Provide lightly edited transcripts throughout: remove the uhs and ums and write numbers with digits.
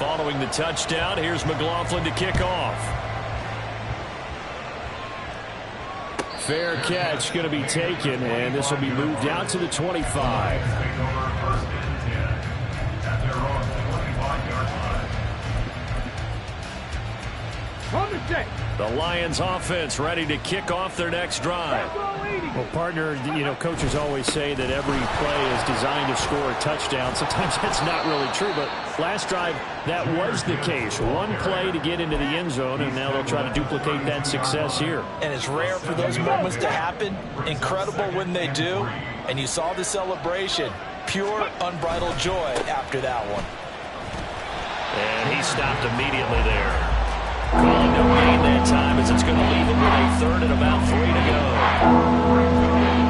following the touchdown. Here's McLaughlin to kick off. Fair catch going to be taken, and this will be moved out to the 25. The Lions offense ready to kick off their next drive. Well, partner, coaches always say that every play is designed to score a touchdown. Sometimes that's not really true, but last drive, that was the case. One play to get into the end zone, and now they'll try to duplicate that success here. And it's rare for those moments to happen. Incredible when they do. And you saw the celebration. Pure, unbridled joy after that one. And he stopped immediately there. Calling no gain that time as it's going to leave him with a third and about 3 to go.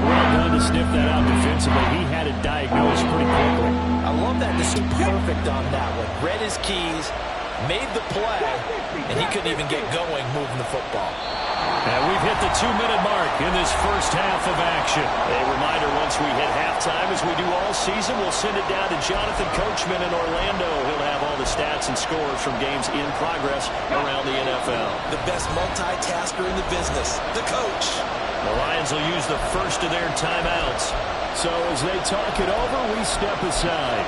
Well done to sniff that out defensively. He had it diagnosed pretty quickly. I love that. This was perfect on that one. Read his keys, made the play, and he couldn't even get going moving the football. And we've hit the 2-minute mark in this first half of action. A reminder, once we hit halftime, as we do all season, we'll send it down to Jonathan Coachman in Orlando. He'll have all the stats and scores from games in progress around the NFL. The best multitasker in the business, the coach. The Lions will use the first of their timeouts. So as they talk it over, we step aside.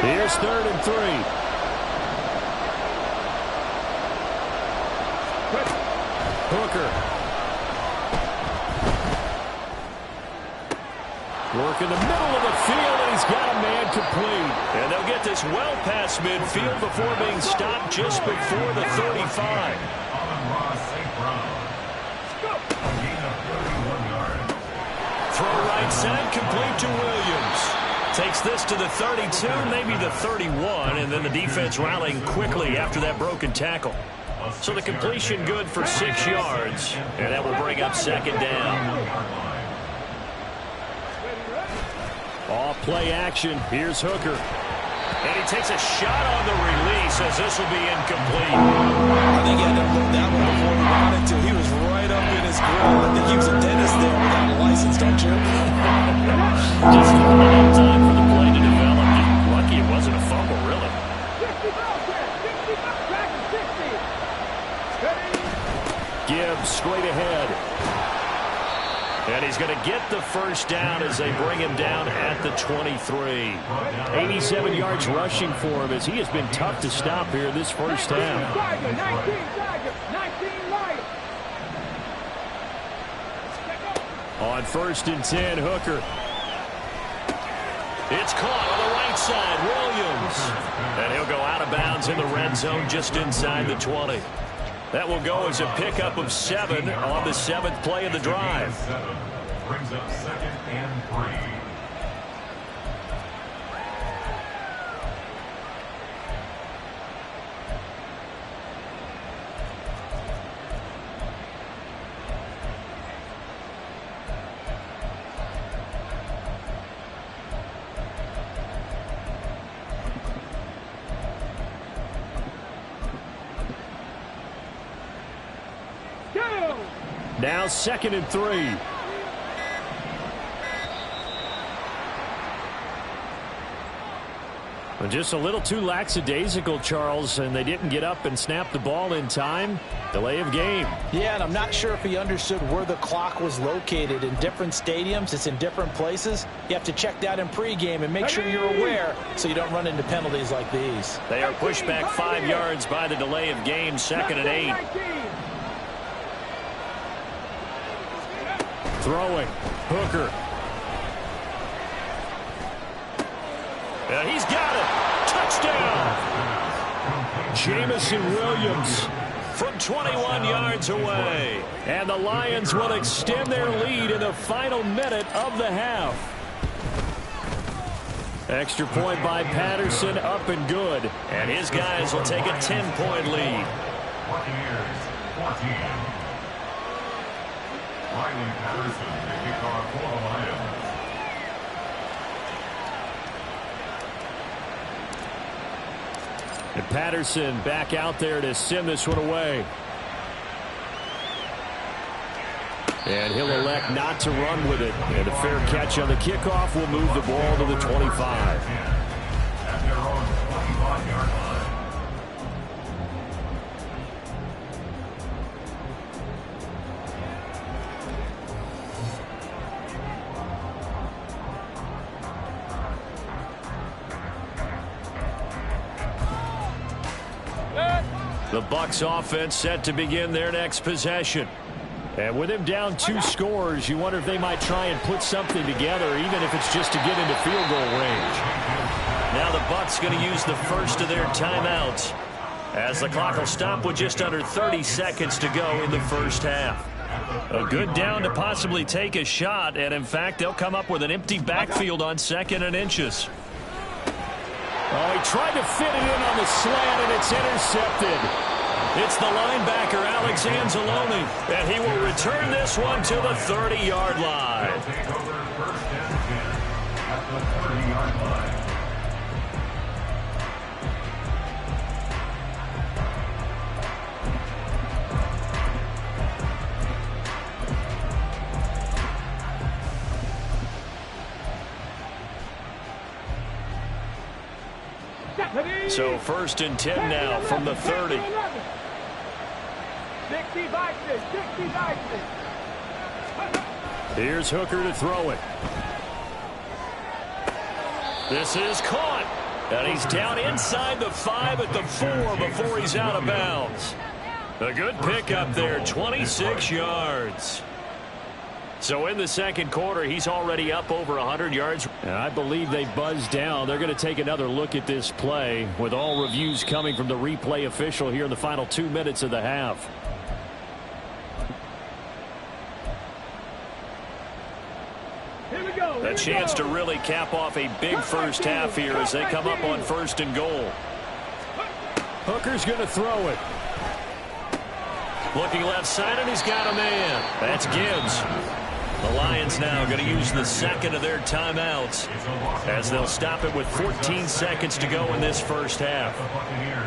Here's 3rd and 3. Hooker. Work in the middle of the field, and he's got a man complete. And they'll get this well past midfield before being stopped just before the 35. Throw right side, complete to Williams. Takes this to the 32, maybe the 31, and then the defense rallying quickly after that broken tackle. So the completion good for 6 yards, and that will bring up 2nd down. Off play action. Here's Hooker. And he takes a shot on the release as this will be incomplete. I think he had to look that one before he wanted to. He was right up in his grill. I think he was a dentist there without a license, don't you? Just enough time for the play to develop. Lucky it wasn't a fumble, really. Gibbs straight ahead. And he's going to get the first down as they bring him down at the 23. 87 yards rushing for him as he has been tough to stop here this first half. On 1st and 10, Hooker. It's caught on the right side, Williams. And he'll go out of bounds in the red zone just inside the 20. That will go as a pickup of 7 on the 7th play of the drive. Brings up 2nd and 3. Now 2nd and 3. Well, just a little too lackadaisical, Charles, and they didn't get up and snap the ball in time. Delay of game. Yeah, and I'm not sure if he understood where the clock was located. In different stadiums, it's in different places. You have to check that in pregame and make sure you're aware so you don't run into penalties like these. They are pushed back 5 yards by the delay of game, 2nd and 8. Throwing. Hooker. And he's got it. Touchdown. Jamison Williams from 21 yards away. And the Lions will extend their lead in the final minute of the half. Extra point by Patterson, up and good. And his guys will take a 10-point lead. Buccaneers 14. Riley Patterson, the kickoff for the Lions. And Patterson back out there to send this one away. And he'll elect not to run with it. And a fair catch on the kickoff will move the ball to the 25. At their own 25-yard line. The Bucs offense set to begin their next possession. And with him down 2 scores, you wonder if they might try and put something together, even if it's just to get into field goal range. Now the Bucs going to use the first of their timeouts, as the clock will stop with just under 30 seconds to go in the first half. A good down to possibly take a shot, and in fact, they'll come up with an empty backfield on 2nd and inches. Oh, he tried to fit it in on the slant, and it's intercepted. It's the linebacker, Alex Anzalone, and he will return this one to the 30-yard line. They'll take over 1st and 10 at the 30-yard line. So 1st and 10 now from the 30. Here's Hooker to throw it. This is caught. And he's down inside the 5 at the 4 before he's out of bounds. A good pickup there, 26 yards. So in the second quarter, he's already up over 100 yards. And I believe they buzzed down. They're going to take another look at this play, with all reviews coming from the replay official here in the final 2 minutes of the half. A chance to really cap off a big first half here as they come up on 1st and goal. Hooker's going to throw it. Looking left side, and he's got a man. That's Gibbs. The Lions now going to use the 2nd of their timeouts, as they'll stop it with 14 seconds to go in this first half.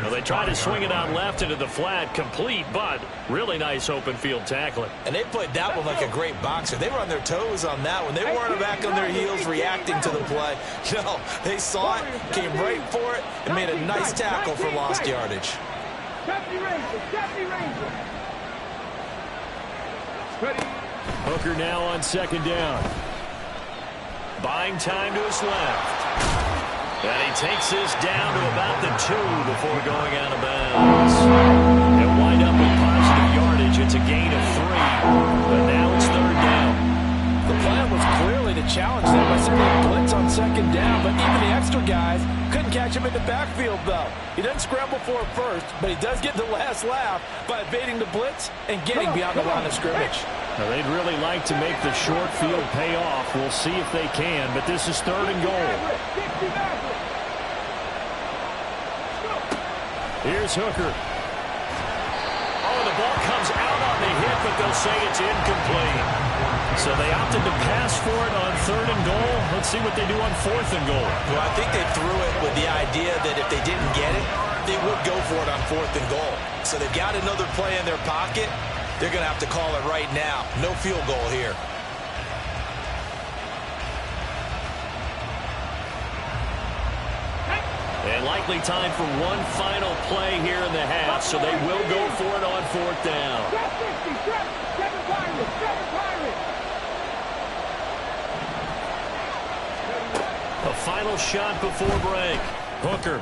Now they try to swing it out left into the flat, complete, but really nice open field tackling. And they played that one like a great boxer. They were on their toes on that one. They weren't back on their heels reacting to the play. No, they saw it, came right for it, and made a nice tackle for lost yardage. Hooker now on 2nd down. Buying time to his left. And he takes this down to about the 2 before going out of bounds. They'll wind up with positive yardage. It's a gain of 3. But now it's 3rd down. The plan was clearly to challenge them by sending a blitz on 2nd down, but even the extra guys couldn't catch him in the backfield, though. He doesn't scramble for it first, but he does get the last laugh by evading the blitz and getting beyond the line of scrimmage. Now, they'd really like to make the short field pay off. We'll see if they can, but this is 3rd and goal. Here's Hooker. Oh, the ball comes out on the hit, but they'll say it's incomplete. So they opted to pass for it on 3rd and goal. Let's see what they do on 4th and goal. Well, I think they threw it with the idea that if they didn't get it, they would go for it on 4th and goal. So they've got another play in their pocket. They're going to have to call it right now. No field goal here. And likely time for one final play here in the half, so they will go for it on 4th down. A final shot before break. Hooker.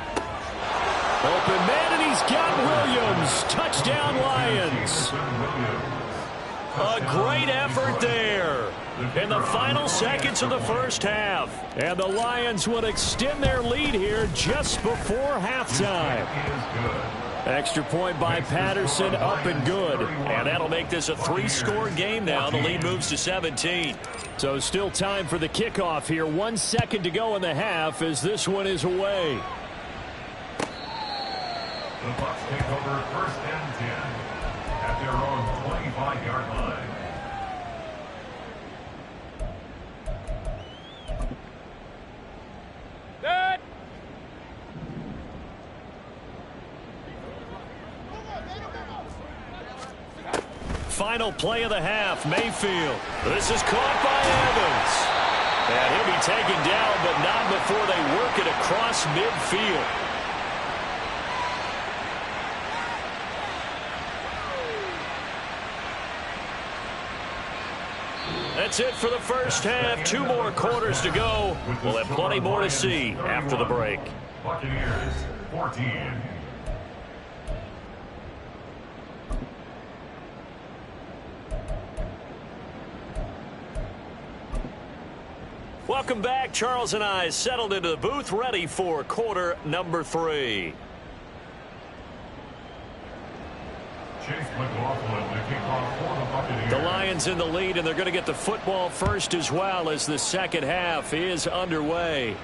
Open man, and he's got Williams. Touchdown, Lions. A great effort there in the final seconds of the first half. And the Lions would extend their lead here just before halftime. Extra point by Patterson, up and good. And that'll make this a 3-score game now. The lead moves to 17. So still time for the kickoff here. 1 second to go in the half as this one is away. The Bucs take over 1st and 10 at their own 25-yard line. final play of the half. Mayfield. This is caught by Evans. And he'll be taken down, but not before they work it across midfield. That's it for the first half. 2 more quarters to go. We'll have plenty more to see after the break. Buccaneers 14. Welcome back. Charles and I settled into the booth, ready for quarter number 3. The Lions in the lead, and they're going to get the football first as well as the second half is underway.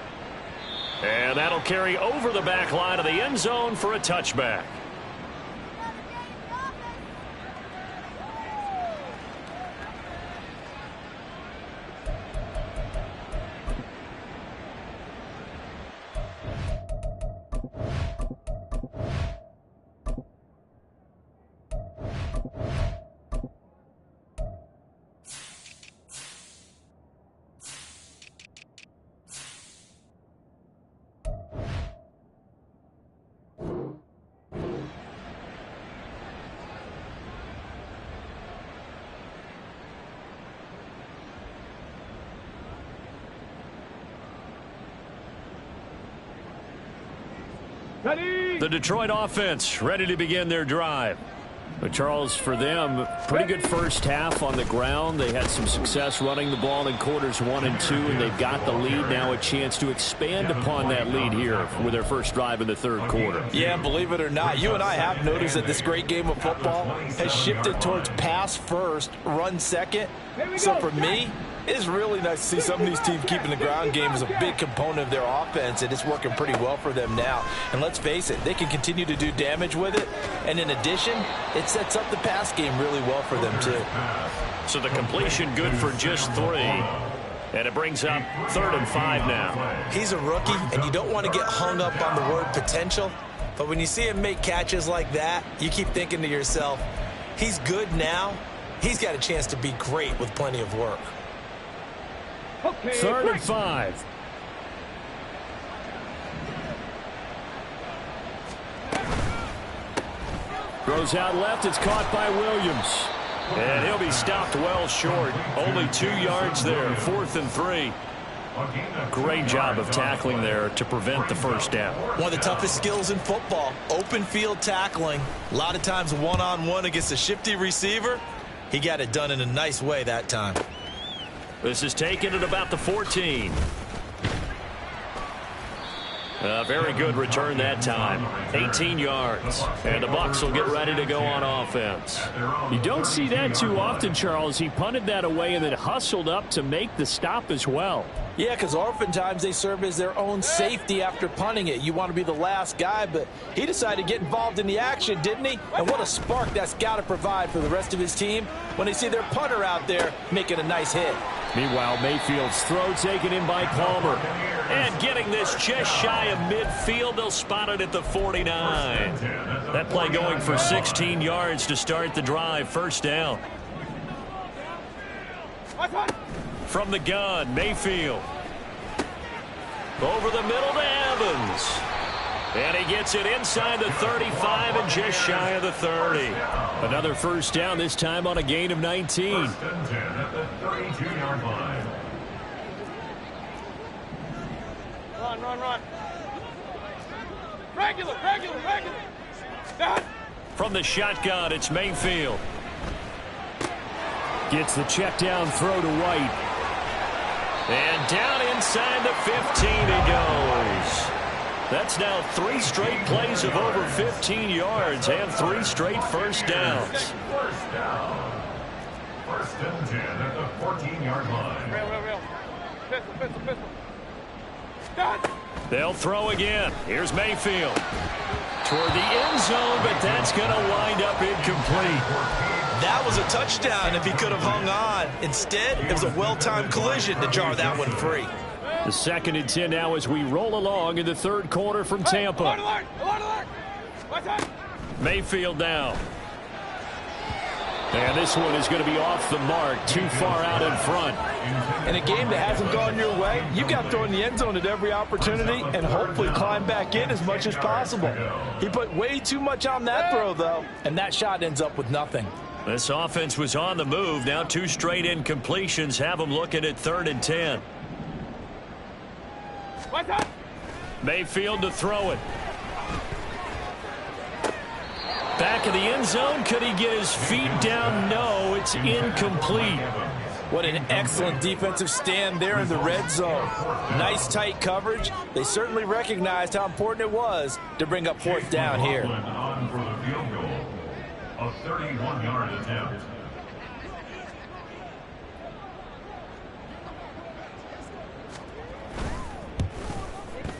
And that'll carry over the back line of the end zone for a touchback. The Detroit offense ready to begin their drive. But Charles, for them, pretty good first half on the ground. They had some success running the ball in quarters 1 and 2, and they've got the lead now, a chance to expand upon that lead here with their first drive in the third quarter. Yeah, believe it or not, you and I have noticed that this great game of football has shifted towards pass first, run second. So for me, it's really nice to see some of these teams keeping the ground game as a big component of their offense, and it's working pretty well for them now. And let's face it, they can continue to do damage with it. And in addition, it sets up the pass game really well for them, too. So the completion good for just 3. And it brings up 3rd and 5 now. He's a rookie, and you don't want to get hung up on the word potential. But when you see him make catches like that, you keep thinking to yourself, he's good now. He's got a chance to be great with plenty of work. Okay, 3rd and 5. Throws out left. It's caught by Williams. And he'll be stopped well short. Only 2 yards there. 4th and 3. Great job of tackling there to prevent the first down. One of the toughest skills in football, open field tackling. A lot of times one-on-one against a shifty receiver. He got it done in a nice way that time. This is taken at about the 14. A very good return that time. 18 yards. And the Bucs will get ready to go on offense. You don't see that too often, Charles. He punted that away and then hustled up to make the stop as well. Yeah, because oftentimes they serve as their own safety after punting it. You want to be the last guy, but he decided to get involved in the action, didn't he? And what a spark that's got to provide for the rest of his team when they see their punter out there making a nice hit. Meanwhile, Mayfield's throw taken in by Palmer. And getting this just shy of midfield, they'll spot it at the 49. That play going for 16 yards to start the drive. First down. From the gun, Mayfield. Over the middle to Evans. And he gets it inside the 35 and just shy of the 30. Another first down, this time on a gain of 19. First and 10 at the 32-yard line. Run. Regular. From the shotgun, it's Mayfield. Gets the check down throw to White. And down inside the 15 he goes. That's now 3 straight plays of over 15 yards and 3 straight first downs. First down. First and 10 at the 14-yard line. Real. Pistol. They'll throw again. Here's Mayfield. Toward the end zone, but that's going to wind up incomplete. That was a touchdown if he could have hung on. Instead, it was a well-timed collision to jar that one free. The 2nd and 10 now as we roll along in the third quarter from Tampa. Alert! What's that? Mayfield down. And this one is going to be off the mark, too far out in front. In a game that hasn't gone your way, you've got to throw in the end zone at every opportunity and hopefully climb back in as much as possible. He put way too much on that throw, though, and that shot ends up with nothing. This offense was on the move. Now 2 straight incompletions have them looking at 3rd and 10. Mayfield to throw it. Back of the end zone. Could he get his feet down? No, it's incomplete. What an excellent defensive stand there in the red zone. Nice tight coverage. They certainly recognized how important it was to bring up 4th down here. On for the field goal. A 31-yard attempt.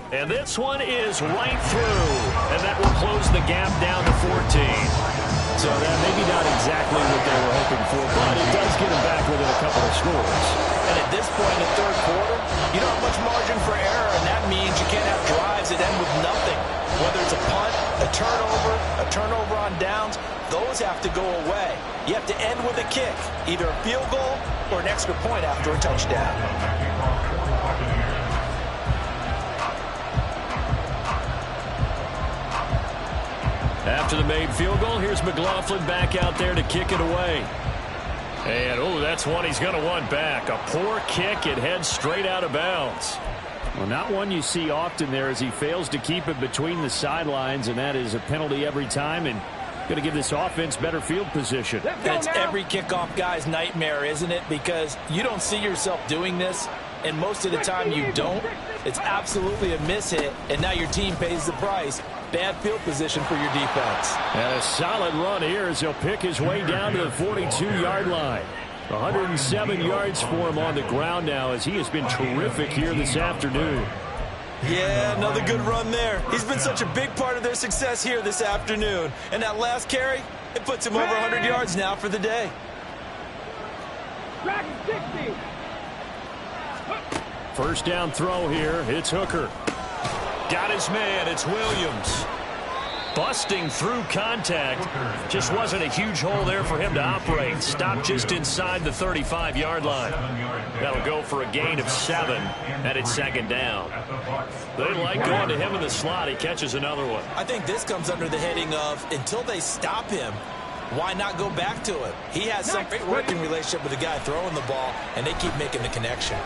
And this one is right through. And that will close the gap down to 14. So that maybe not exactly what they were hoping for, but it does get them back within a couple of scores. And at this point in the 3rd quarter, you don't have much margin for error, and that means you can't have drives that end with nothing. Whether it's a punt, a turnover on downs, those have to go away. You have to end with a kick, either a field goal or an extra point after a touchdown. After the made field goal, here's McLaughlin back out there to kick it away. And, oh, that's one he's going to want back. A poor kick. It heads straight out of bounds. Well, not one you see often there as he fails to keep it between the sidelines, and that is a penalty every time and going to give this offense better field position. That's every kickoff guy's nightmare, isn't it? Because you don't see yourself doing this, and most of the time you don't. It's absolutely a mishit, and now your team pays the price. Bad field position for your defense. And a solid run here as he'll pick his way down to the 42-yard line. 107 yards for him on the ground now as he has been terrific here this afternoon. Yeah, another good run there. He's been such a big part of their success here this afternoon. And that last carry, it puts him over 100 yards now for the day. First down throw here. It's Hooker. Got his man. It's Williams. Busting through contact. Just wasn't a huge hole there for him to operate. Stopped just inside the 35-yard line. That'll go for a gain of 7, and it's 2nd down. They like going to him in the slot. He catches another one. I think this comes under the heading of, until they stop him, why not go back to him? He has some great working relationship with the guy throwing the ball, and they keep making the connection.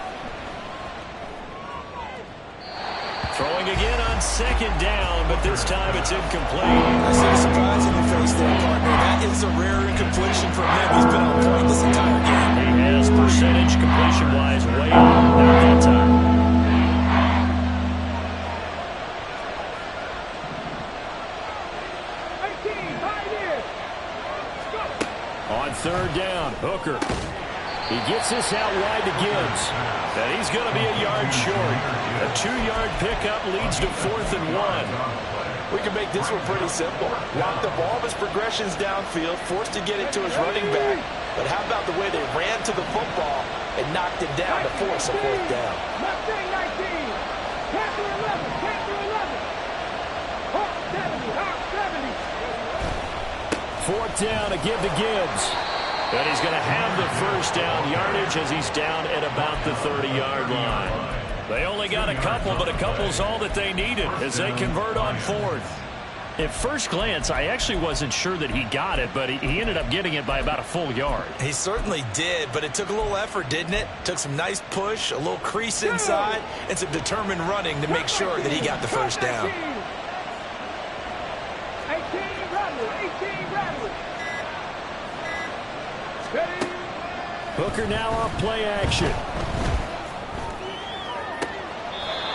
Throwing again on 2nd down, but this time it's incomplete. I see a surprise in your face there, partner. That is a rare incompletion from him. He's been on point this entire game. He has percentage completion-wise way up there that time. On 3rd down, Hooker. He gets this out wide to Gibbs. And he's going to be a yard short. A 2-yard pickup leads to 4th and 1. We can make this one pretty simple. Locked up all of his progressions downfield, forced to get it to his running back. But how about the way they ran to the football and knocked him down to force a 4th down? 4th down to give to Gibbs. And he's going to have the first down yardage as he's down at about the 30-yard line. They only got a couple, but a couple's all that they needed as they convert on 4th. At first glance, I actually wasn't sure that he got it, but he ended up getting it by about a full yard. He certainly did, but it took a little effort, didn't it? Took some nice push, a little crease inside, and some determined running to make sure that he got the first down. 18 Bradley. Hooker now off play action.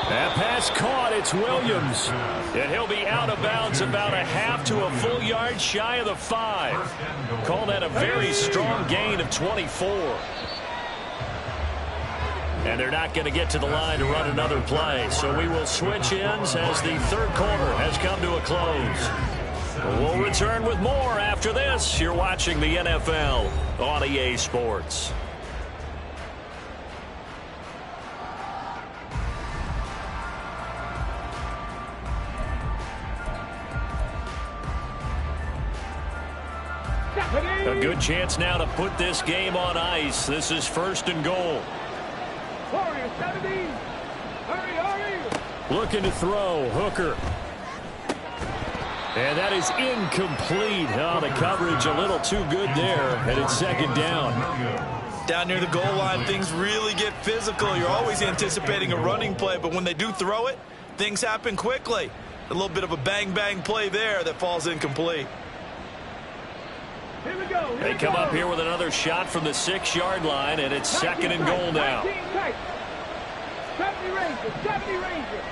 That pass caught. It's Williams. And he'll be out of bounds about a half to a full yard shy of the 5. Call that a very strong gain of 24. And they're not going to get to the line to run another play. So we will switch ends as the 3rd quarter has come to a close. We'll return with more after this. You're watching the NFL on EA Sports. A good chance now to put this game on ice. This is 1st and goal. Warriors 70. Hurry, hurry. Looking to throw. Hooker. And that is incomplete. Oh, the coverage a little too good there. And it's 2nd down. Down near the goal line, things really get physical. You're always anticipating a running play, but when they do throw it, things happen quickly. A little bit of a bang-bang play there that falls incomplete. Here we go. They come up here with another shot from the 6-yard line, and it's 2nd and goal now. 70 Rangers, 70 Rangers.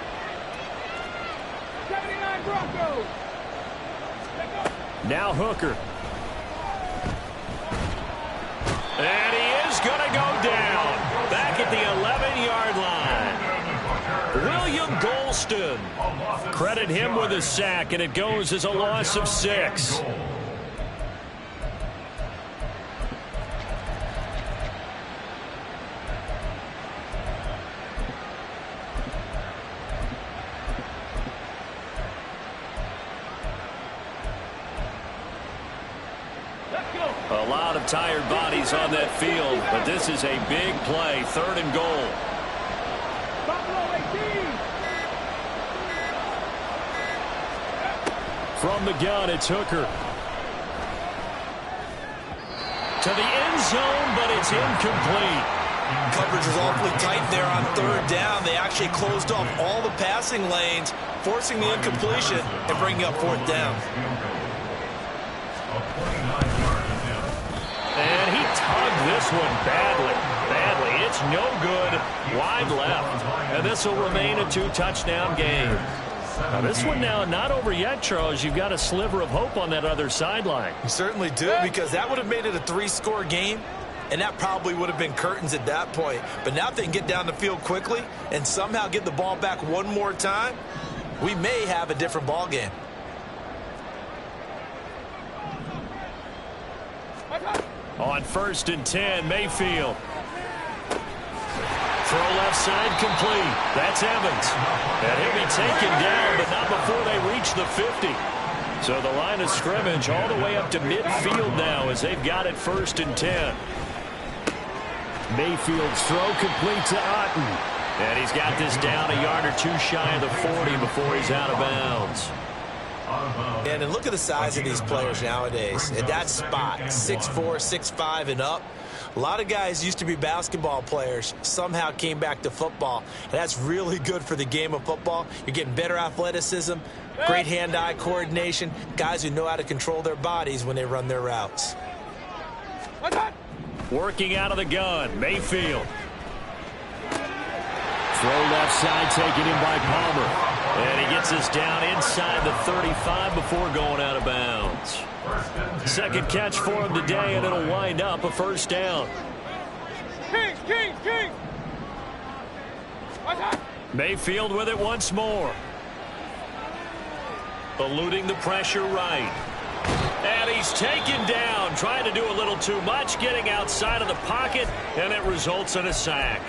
79 Broncos. Now Hooker. And he is going to go down. Back at the 11-yard line. William Golston. Credit him with a sack, and it goes as a loss of 6. A lot of tired bodies on that field, but this is a big play. 3rd and goal. From the gun, it's Hooker. To the end zone, but it's incomplete. Coverage was awfully tight there on 3rd down. They actually closed off all the passing lanes, forcing the incompletion and bringing up 4th down. And he tugged this one badly. It's no good. Wide left. And this will remain a 2-touchdown game. Now this one now not over yet, Charles. You've got a sliver of hope on that other sideline. You certainly do, because that would have made it a 3-score game, and that probably would have been curtains at that point. But now if they can get down the field quickly and somehow get the ball back one more time, we may have a different ball game. On 1st and 10, Mayfield. Throw left side complete. That's Evans. And he'll be taken down, but not before they reach the 50. So the line of scrimmage all the way up to midfield now as they've got it 1st and 10. Mayfield's throw complete to Otten. And he's got this down a yard or 2 shy of the 40 before he's out of bounds. And look at the size of these players nowadays. At that spot, 6'4", 6'5", and up. A lot of guys used to be basketball players, somehow came back to football. And that's really good for the game of football. You're getting better athleticism, great hand-eye coordination, guys who know how to control their bodies when they run their routes. Working out of the gun, Mayfield. Throw left side taken in by Palmer. And he gets us down inside the 35 before going out of bounds. 2nd catch for him today, and it'll wind up a 1st down. King. Mayfield with it once more. Eluding the pressure right. And he's taken down, trying to do a little too much, getting outside of the pocket, and it results in a sack.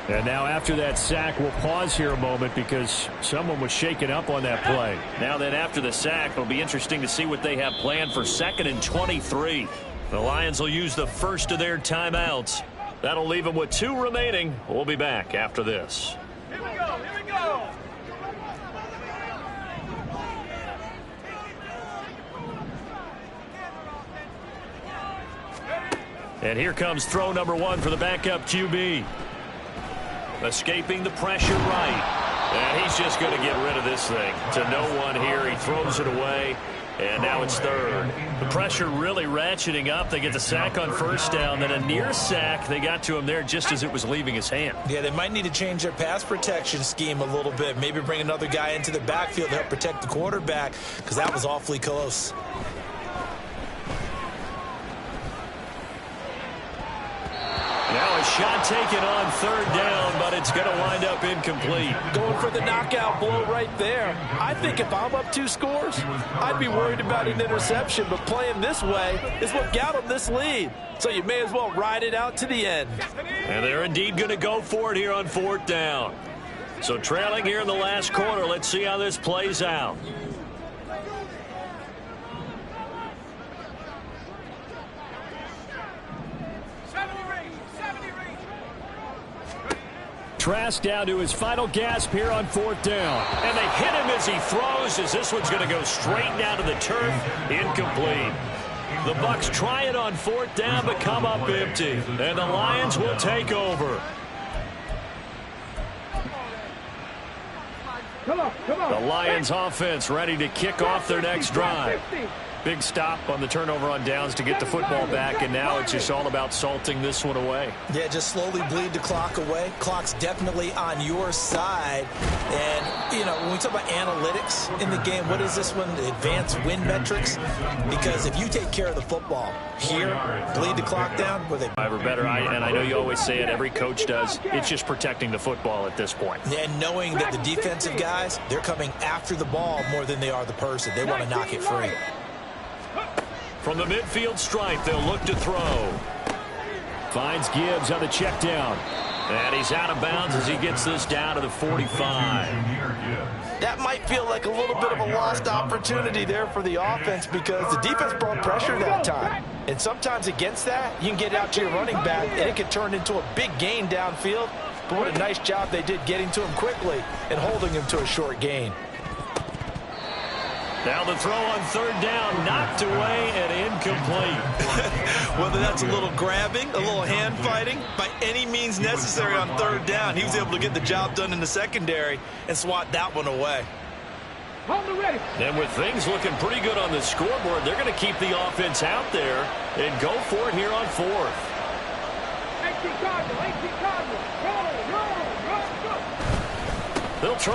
And now after that sack, we'll pause here a moment because someone was shaken up on that play. Now then, after the sack, it'll be interesting to see what they have planned for 2nd and 23. The Lions will use the first of their timeouts. That'll leave them with 2 remaining. We'll be back after this. Here we go. And here comes throw number 1 for the backup QB. Escaping the pressure right. And he's just going to get rid of this thing. To no one here. He throws it away. And now it's 3rd. The pressure really ratcheting up. They get the sack on 1st down. Then a near sack. They got to him there just as it was leaving his hand. Yeah, they might need to change their pass protection scheme a little bit. Maybe bring another guy into the backfield to help protect the quarterback, because that was awfully close. Now a shot taken on 3rd down, but it's going to wind up incomplete. Going for the knockout blow right there. I think if I'm up 2 scores, I'd be worried about an interception, but playing this way is what got them this lead. So you may as well ride it out to the end. And they're indeed going to go for it here on 4th down. So trailing here in the last quarter, let's see how this plays out. Trask down to his final gasp here on 4th down. And they hit him as he throws, as this one's going to go straight down to the turf. Incomplete. The Bucs try it on 4th down, but come up empty. And the Lions will take over. Come on. The Lions offense ready to kick off their next drive. Big stop on the turnover on downs to get the football back, and now it's just all about salting this one away. Yeah, just slowly bleed the clock away. Clock's definitely on your side. And, you know, when we talk about analytics in the game, what is this one? The advanced win metrics? Because if you take care of the football here, bleed the clock down, where they... Or better, and I know you always say it, every coach does, it's just protecting the football at this point. And knowing that the defensive guys, they're coming after the ball more than they are the person. They want to knock it free. From the midfield stripe, they'll look to throw. Finds Gibbs on the check down. And he's out of bounds as he gets this down to the 45. That might feel like a little bit of a lost opportunity there for the offense because the defense brought pressure that time. And sometimes against that, you can get out to your running back, and it can turn into a big gain downfield. But what a nice job they did getting to him quickly and holding him to a short gain. Now the throw on 3rd down, knocked away and incomplete. Whether that's a little grabbing, a little hand fighting, by any means necessary on 3rd down, he was able to get the job done in the secondary and swat that one away. And with things looking pretty good on the scoreboard, they're going to keep the offense out there and go for it here on 4th. AC Cardinal, AC Cardinal. Roll. They'll try.